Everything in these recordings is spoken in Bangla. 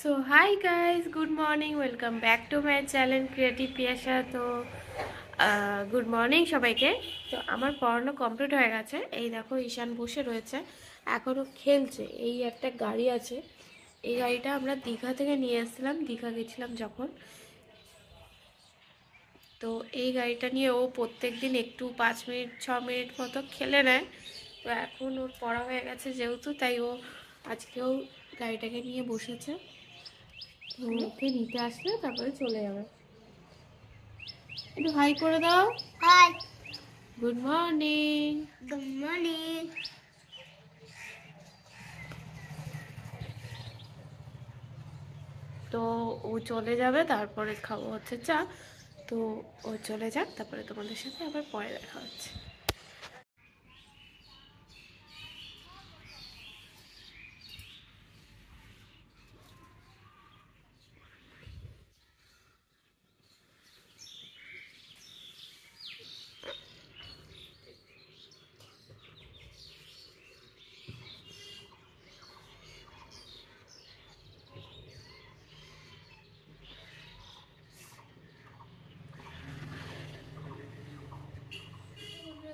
So hi guys, good morning, welcome back to my channel creative Piyasa. তো গুড মর্নিং সবাইকে। তো আমার পড়ানো কমপ্লিট হয়ে গেছে। এই দেখো ঈশান বসে রয়েছে, এখনও খেলছে। এই একটা গাড়ি আছে, এই গাড়িটা আমরা দীঘা থেকে নিয়ে এসেছিলাম, দীঘা গেছিলাম যখন। তো এই গাড়িটা নিয়ে ও প্রত্যেক দিন একটু 5 মিনিট 6 মিনিট মতো খেলে নেয়। তো এখন ওর পড়া হয়ে গেছে যেহেতু, তাই ও আজকেও গাড়িটাকে নিয়ে বসেছে। ওকে নিতে আসলে তারপরে চলে যাবে। একটু হাই করে দাও। Hi, good morning. Good morning. তো ও চলে যাবে, তারপরে খাবো হচ্ছে চা। তো ও চলে যাক, তারপরে তোমাদের সাথে আবার পরে দেখা হচ্ছে।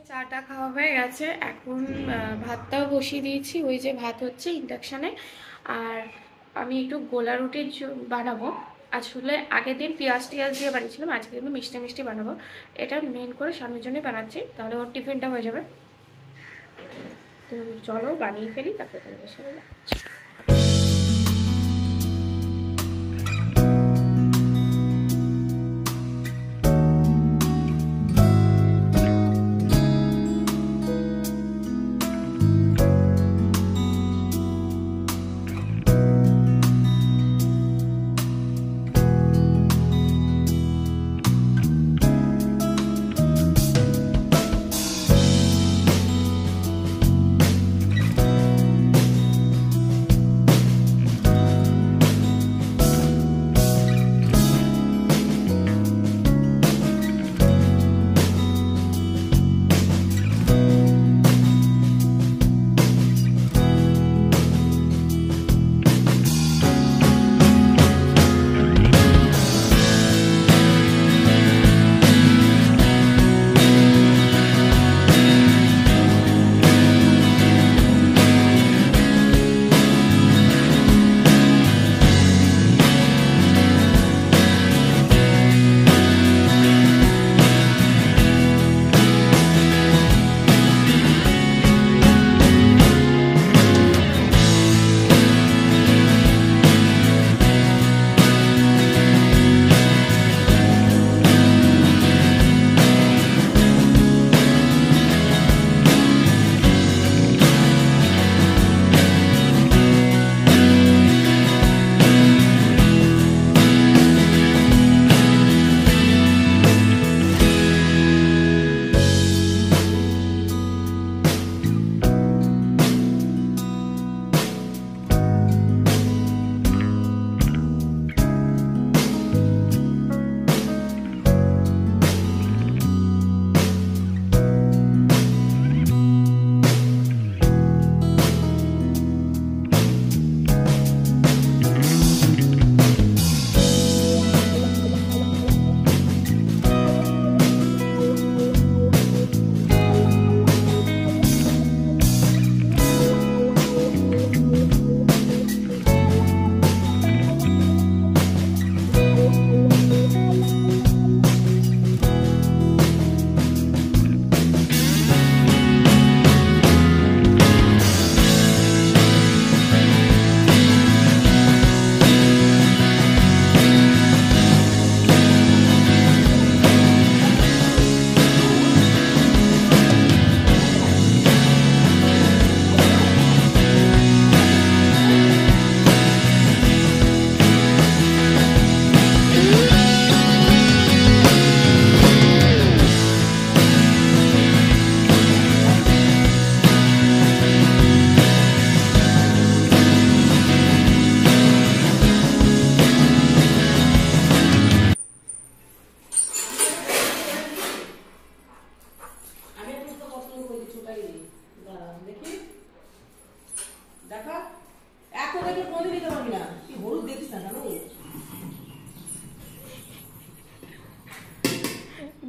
চাটা খাওয়া হয়ে গেছে, এখন ভাতটাও বসিয়ে দিয়েছি। ওই যে ভাত হচ্ছে ইন্ডাকশানে। আর আমি একটু গোলা রুটি বানাবো। আসলে আগের দিন পেঁয়াজ টিয়াজ দিয়ে বানিয়েছিলাম, আজকে কিন্তু মিষ্টি মিষ্টি বানাবো। এটা মেন করে স্বামীর জন্যই বানাচ্ছি, তাহলে ওর টিফিনটা হয়ে যাবে। তো চলো বানিয়ে ফেলি, তারপরে তোমাদের সাথে দেখা হচ্ছে।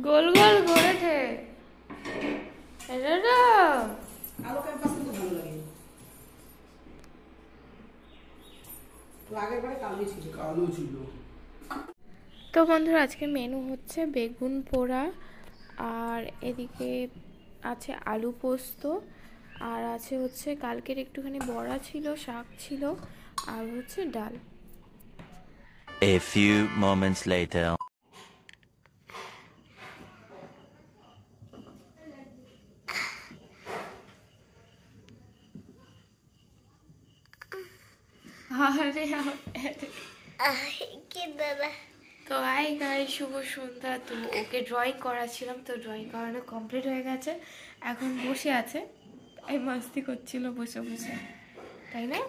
গোল গোল ঘুরেছে। আলো ক্যাম্পাস কিন্তু ভালো লাগে। তো আগের বারে কালো ছিল। তো বন্ধুরা আজকে মেনু হচ্ছে বেগুন পোড়া, আর এদিকে আছে আলু পোস্ত, আর আছে হচ্ছে কালকের একটুখানি বড়া ছিল, শাক ছিল, আর হচ্ছে ডাল। A few moments later. তো হাই গাইস, শুভ সন্ধ্যা। তো ওকে ড্রয়িং করাচ্ছিলাম, তো ড্রয়িং করানো কমপ্লিট হয়ে গেছে। এখন বসে আছে, এই মস্তি করছিল বসে বসে, তাই না?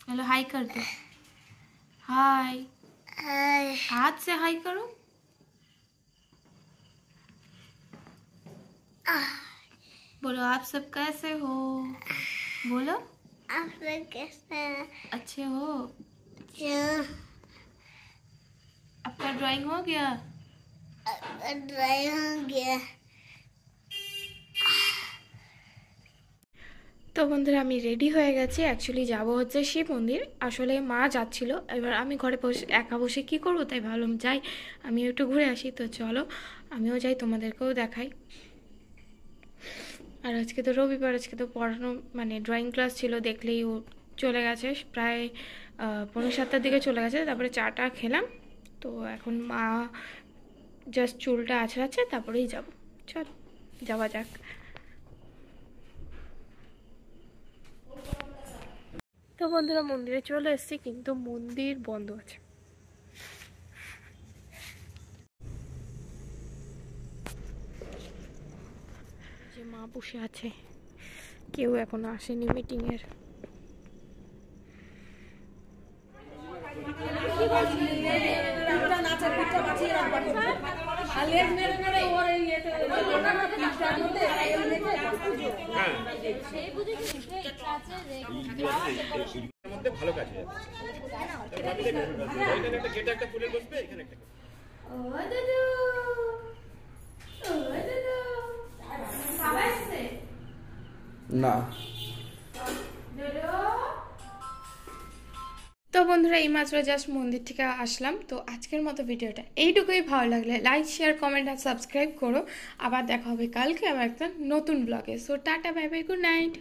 हेलो हाय कर दो, हाय हाथ से हाय करो। बोलो आप सब कैसे हो, बोलो आप लोग कैसे हैं? अच्छे हो? जो आपका ड्राइंग हो गया? ड्राई हो गया। তো বন্ধুরা আমি রেডি হয়ে গেছি, অ্যাকচুয়ালি যাব হচ্ছে শিব মন্দির। আসলে মা যাচ্ছিল, এবার আমি ঘরে বসে একা বসে কী করবো, তাই ভাবলাম যাই আমি একটু ঘুরে আসি। তো চলো আমিও যাই, তোমাদেরকেও দেখাই। আর আজকে তো রবিবার, আজকে তো পড়ানো মানে ড্রয়িং ক্লাস ছিল, দেখলেই ও চলে গেছে প্রায় 6:45 দিকে চলে গেছে। তারপরে চাটা খেলাম, তো এখন মা জাস্ট চুলটা আছড়াচ্ছে, তারপরেই যাব। চল যাওয়া যাক। তো বন্ধুরা মন্দিরে চলে এসেছি, কিন্তু মন্দির বন্ধ আছে। যে মা বসে আছে, কেউ এখনো আসেনি মিটিংয়ের। ভালো কাছে একটা ফুলের বসবে এখানে একটা। ও দাদু, ও দাদু, বাবা এসেছে না। তো বন্ধুরা এইমাত্র জাস্ট মন্দির থেকে আসলাম। তো আজকের মতো ভিডিওটা এইটুকুই। ভালো লাগলে লাইক, শেয়ার, কমেন্ট আর সাবস্ক্রাইব করো। আবার দেখা হবে কালকে আবার একটা নতুন ব্লগে। So tata, bye bye, good night.